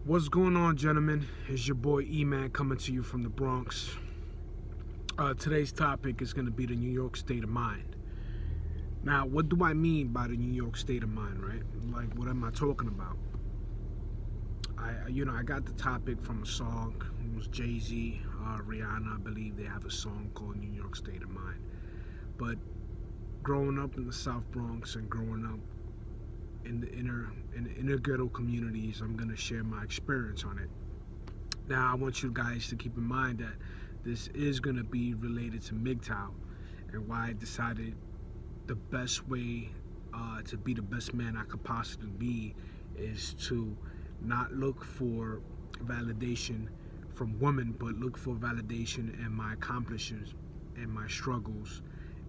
What's going on, gentlemen? It's your boy E-Man coming to you from the Bronx. Today's topic is going to be the New York state of mind. Now, what do I mean by the New York state of mind, right? Like, what am I talking about? I got the topic from a song. It was Jay-Z, Rihanna, I believe they have a song called New York State of Mind. But growing up in the South Bronx and growing up in the inner ghetto communities, I'm going to share my experience on it. Now, I want you guys to keep in mind that this is going to be related to MGTOW and why I decided the best way to be the best man I could possibly be is to not look for validation from women, but look for validation in my accomplishments and my struggles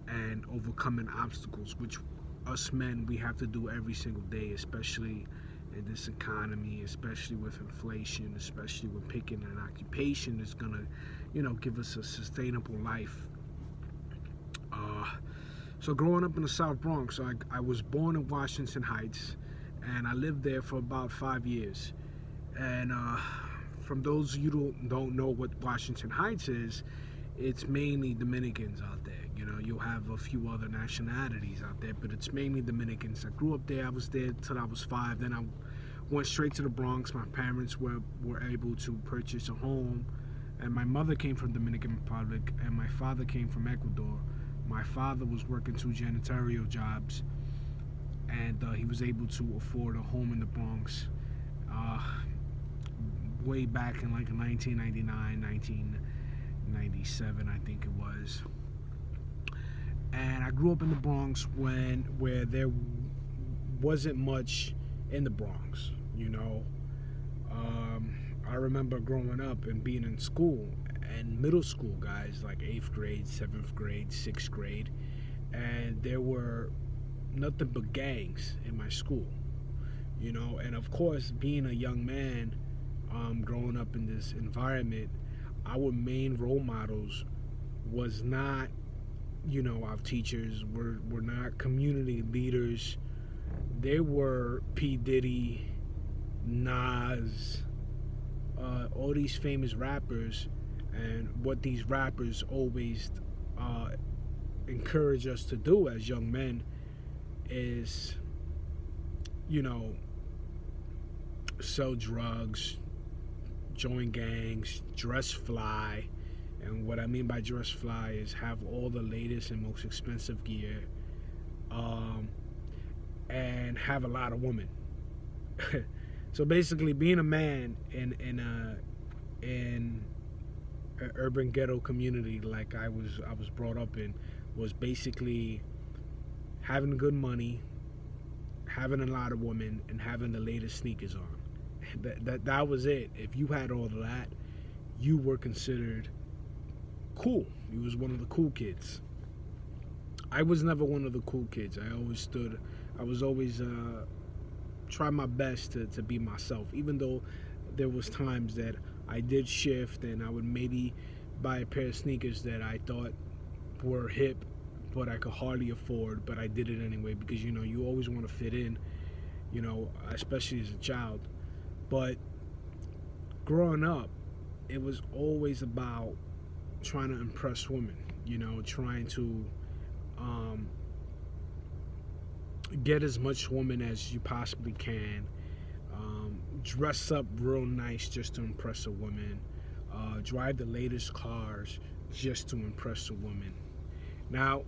and overcoming obstacles, which us men, we have to do every single day, especially in this economy, especially with inflation, especially with picking an occupation that's gonna, give us a sustainable life. So growing up in the South Bronx, I was born in Washington Heights, and I lived there for about 5 years. And from those of you who don't know what Washington Heights is, it's mainly Dominicans out there. You'll have a few other nationalities out there, but it's mainly Dominicans. I grew up there. I was there till I was 5. Then I went straight to the Bronx. My parents were able to purchase a home, and my mother came from Dominican Republic, and my father came from Ecuador. My father was working 2 janitorial jobs, and he was able to afford a home in the Bronx way back in like 1999, 1997, I think it was. And I grew up in the Bronx where there wasn't much in the Bronx, I remember growing up and being in school, and middle school, guys, like 8th grade, 7th grade, 6th grade, and there were nothing but gangs in my school, and of course, being a young man, growing up in this environment, our main role models was not, our teachers were not community leaders. They were P. Diddy, Nas, all these famous rappers, and what these rappers always encourage us to do as young men is, sell drugs, join gangs, dress fly. And what I mean by dress fly is have all the latest and most expensive gear, and have a lot of women. So basically, being a man in an urban ghetto community like I was brought up in was basically having good money, having a lot of women, and having the latest sneakers on. That was it. If you had all of that, you were considered cool. You was one of the cool kids. I was never one of the cool kids. I was always try my best to be myself, even though there was times that I did shift and I would maybe buy a pair of sneakers that I thought were hip but I could hardly afford, but I did it anyway because you always want to fit in, especially as a child. But growing up, it was always about trying to impress women, trying to get as much woman as you possibly can, dress up real nice just to impress a woman, drive the latest cars just to impress a woman. Now,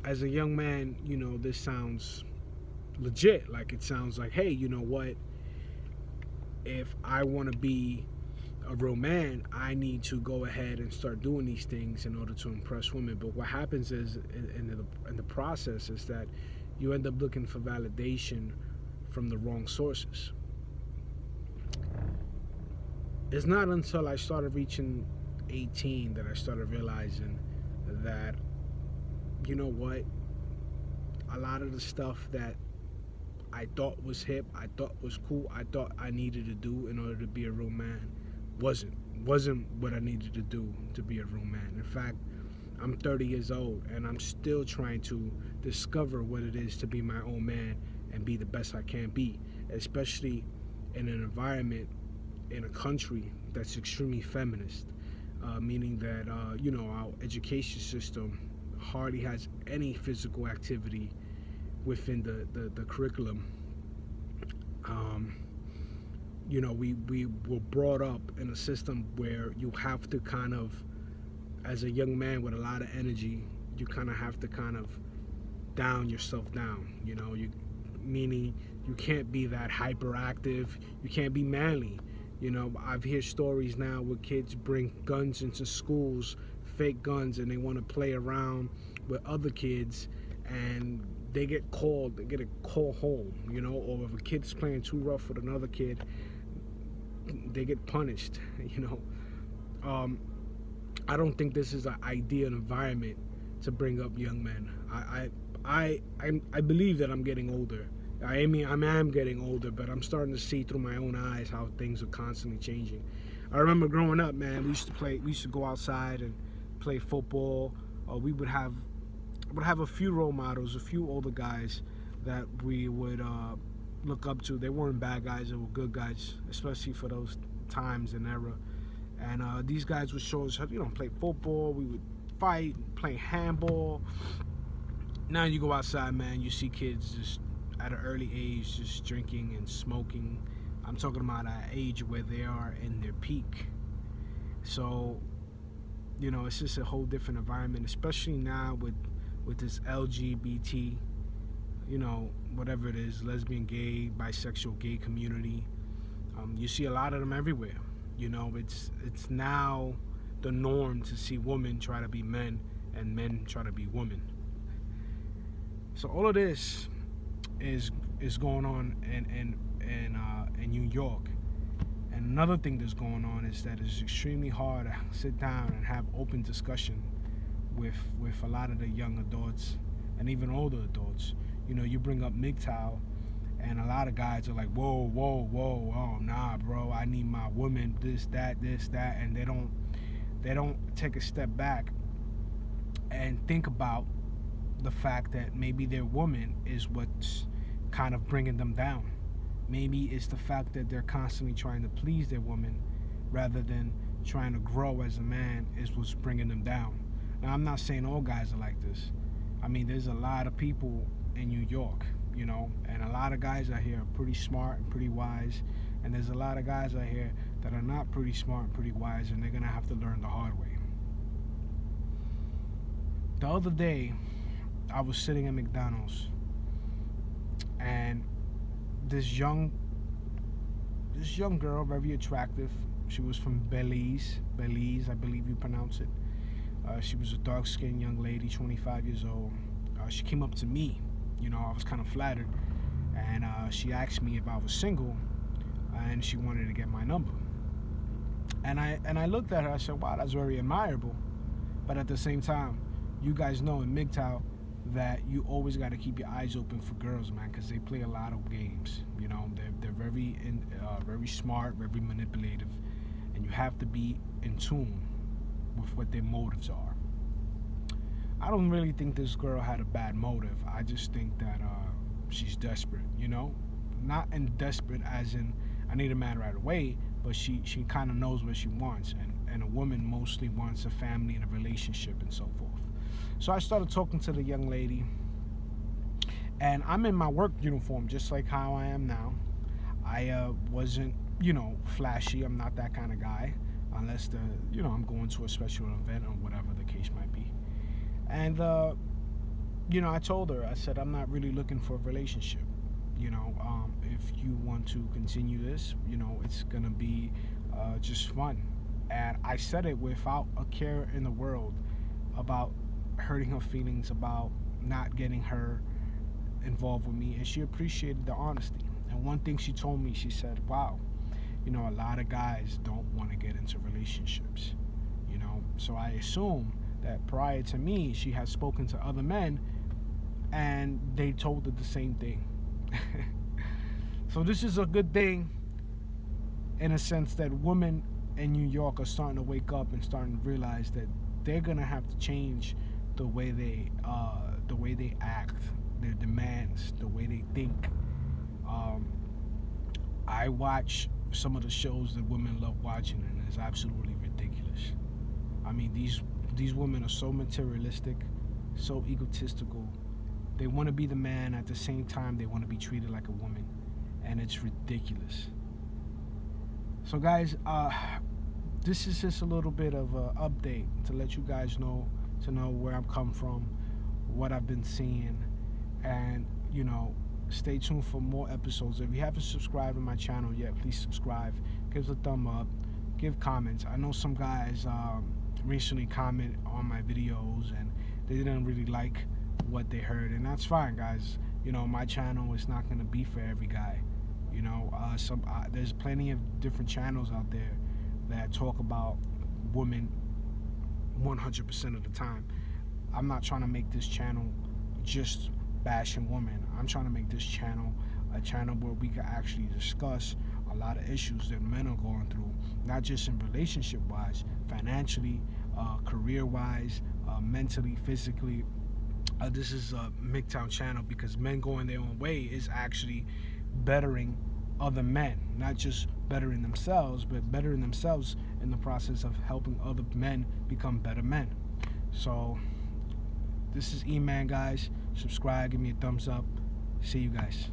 as a young man, this sounds legit. Like, it sounds like, hey, you know what? If I want to be a real man, I need to go ahead and start doing these things in order to impress women. But what happens is, in the process, is that you end up looking for validation from the wrong sources. It's not until I started reaching 18 that I started realizing that, a lot of the stuff that I thought was hip, I thought was cool, I thought I needed to do in order to be a real man wasn't what I needed to do to be a real man. In fact, I'm 30 years old and I'm still trying to discover what it is to be my own man and be the best I can be, especially in an environment in a country that's extremely feminist, meaning that our education system hardly has any physical activity within the curriculum. Um, we were brought up in a system where you have to kind of, as a young man with a lot of energy, you kind of have to kind of down yourself down. You meaning you can't be that hyperactive. You can't be manly. I've heard stories now where kids bring guns into schools, fake guns, and they want to play around with other kids, and they get a call home. Or if a kid's playing too rough with another kid, they get punished. I don't think this is an ideal environment to bring up young men. I believe that I'm getting older. I am getting older, but I'm starting to see through my own eyes how things are constantly changing. I remember growing up, man. We used to go outside and play football. We would have a few role models, a few older guys that we would look up to. They weren't bad guys; they were good guys, especially for those times and era. And these guys would show us how play football. We would fight, play handball. Now you go outside, man. You see kids just at an early age just drinking and smoking. I'm talking about an age where they are in their peak. So, it's just a whole different environment, especially now with this LGBT, whatever it is, lesbian, gay, bisexual, gay community. You see a lot of them everywhere. It's now the norm to see women try to be men and men try to be women. So all of this is going on in New York. And another thing that's going on is that it's extremely hard to sit down and have open discussion with a lot of the young adults and even older adults. You bring up MGTOW, and a lot of guys are like, whoa, oh nah, bro, I need my woman, this, that, and they don't take a step back and think about the fact that maybe their woman is what's kind of bringing them down. Maybe it's the fact that they're constantly trying to please their woman rather than trying to grow as a man is what's bringing them down. Now, I'm not saying all guys are like this. I mean, there's a lot of people in New York, and a lot of guys out here are pretty smart and pretty wise, and there's a lot of guys out here that are not pretty smart and pretty wise, and they're gonna have to learn the hard way. The other day, I was sitting at McDonald's, and this young girl, very attractive. She was from Belize, I believe you pronounce it. She was a dark-skinned young lady, 25 years old. She came up to me. I was kind of flattered, and she asked me if I was single, and she wanted to get my number. And I looked at her. I said, "Wow, that's very admirable." But at the same time, you guys know in MGTOW that you always got to keep your eyes open for girls, man, because they play a lot of games. They're very smart, very manipulative, and you have to be in tune with what their motives are. I don't really think this girl had a bad motive. I just think that she's desperate, not in desperate as in I need a man right away, but she kind of knows what she wants, and a woman mostly wants a family and a relationship and so forth. So I started talking to the young lady, and I'm in my work uniform just like how I am now. I wasn't, flashy. I'm not that kind of guy, unless I'm going to a special event or whatever the case might be. And I told her, I said, I'm not really looking for a relationship. If you want to continue this, it's gonna be just fun. And I said it without a care in the world about hurting her feelings, about not getting her involved with me, and she appreciated the honesty. And one thing she told me, she said, wow, a lot of guys don't want to get into relationships, so I assume that prior to me she has spoken to other men and they told her the same thing. So this is a good thing in a sense that women in New York are starting to wake up and starting to realize that they're gonna have to change the way they act, their demands, the way they think. I watch some of the shows that women love watching, and it's absolutely ridiculous. I mean, these women are so materialistic, so egotistical. They want to be the man, at the same time they want to be treated like a woman, and it's ridiculous. So guys, this is just a little bit of an update to let you guys know, to know where I'm come from, what I've been seeing, and stay tuned for more episodes. If you haven't subscribed to my channel yet, please subscribe, give us a thumb up, give comments. I know some guys recently commented on my videos and they didn't really like what they heard, and that's fine, guys. My channel is not going to be for every guy. There's plenty of different channels out there that talk about women 100% of the time. I'm not trying to make this channel just bashing women. I'm trying to make this channel a channel where we can actually discuss a lot of issues that men are going through, not just in relationship wise, financially, career wise, mentally, physically. This is a MGTOW channel because men going their own way is actually bettering other men, not just bettering themselves, but bettering themselves in the process of helping other men become better men. So this is E-Man, guys. Subscribe, give me a thumbs up. See you guys.